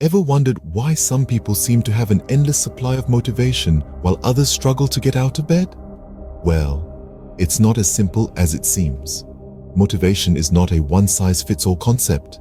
Ever wondered why some people seem to have an endless supply of motivation while others struggle to get out of bed? Well, it's not as simple as it seems. Motivation is not a one-size-fits-all concept.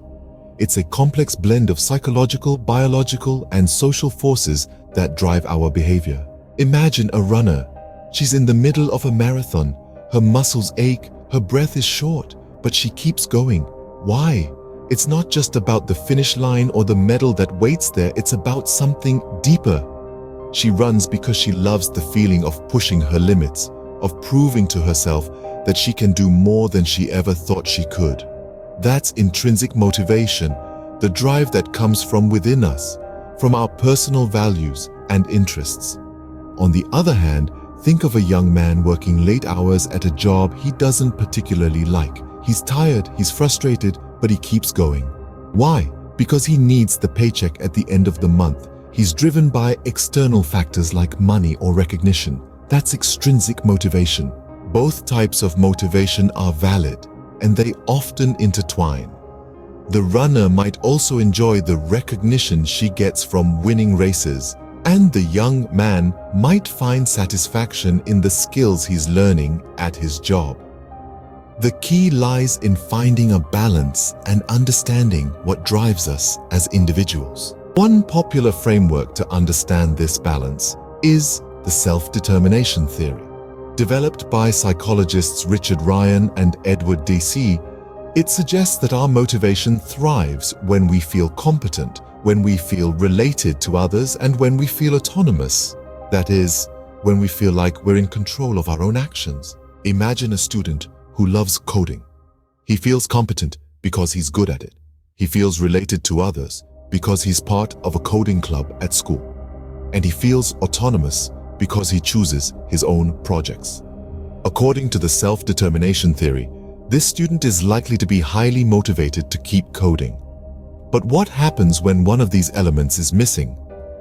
It's a complex blend of psychological, biological, and social forces that drive our behavior. Imagine a runner. She's in the middle of a marathon. Her muscles ache, her breath is short, but she keeps going. Why? It's not just about the finish line or the medal that waits there, it's about something deeper. She runs because she loves the feeling of pushing her limits, of proving to herself that she can do more than she ever thought she could. That's intrinsic motivation, the drive that comes from within us, from our personal values and interests. On the other hand, think of a young man working late hours at a job he doesn't particularly like. He's tired, he's frustrated, but he keeps going. Why? Because he needs the paycheck at the end of the month. He's driven by external factors like money or recognition. That's extrinsic motivation. Both types of motivation are valid, and they often intertwine. The runner might also enjoy the recognition she gets from winning races, and the young man might find satisfaction in the skills he's learning at his job. The key lies in finding a balance and understanding what drives us as individuals. One popular framework to understand this balance is the self-determination theory. Developed by psychologists Richard Ryan and Edward Deci, it suggests that our motivation thrives when we feel competent, when we feel related to others, and when we feel autonomous. That is, when we feel like we're in control of our own actions. Imagine a student who loves coding. He feels competent because he's good at it. He feels related to others because he's part of a coding club at school. And he feels autonomous because he chooses his own projects. According to the self-determination theory, this student is likely to be highly motivated to keep coding. But what happens when one of these elements is missing?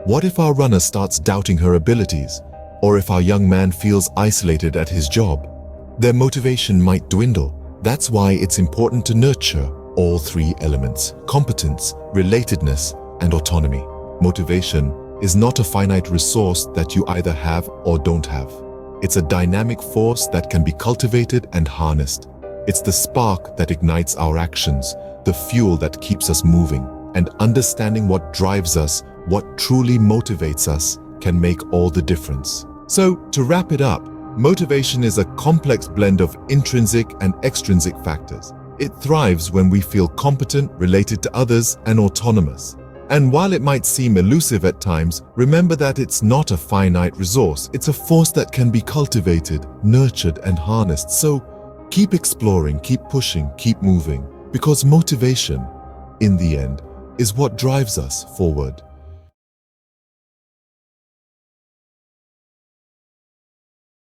What if our runner starts doubting her abilities? Or if our young man feels isolated at his job? Their motivation might dwindle. That's why it's important to nurture all three elements: competence, relatedness, and autonomy. Motivation is not a finite resource that you either have or don't have. It's a dynamic force that can be cultivated and harnessed. It's the spark that ignites our actions, the fuel that keeps us moving. And understanding what drives us, what truly motivates us, can make all the difference. So, to wrap it up, motivation is a complex blend of intrinsic and extrinsic factors. It thrives when we feel competent, related to others, and autonomous. And while it might seem elusive at times, remember that it's not a finite resource. It's a force that can be cultivated, nurtured, and harnessed. So keep exploring, keep pushing, keep moving, because motivation, in the end, is what drives us forward.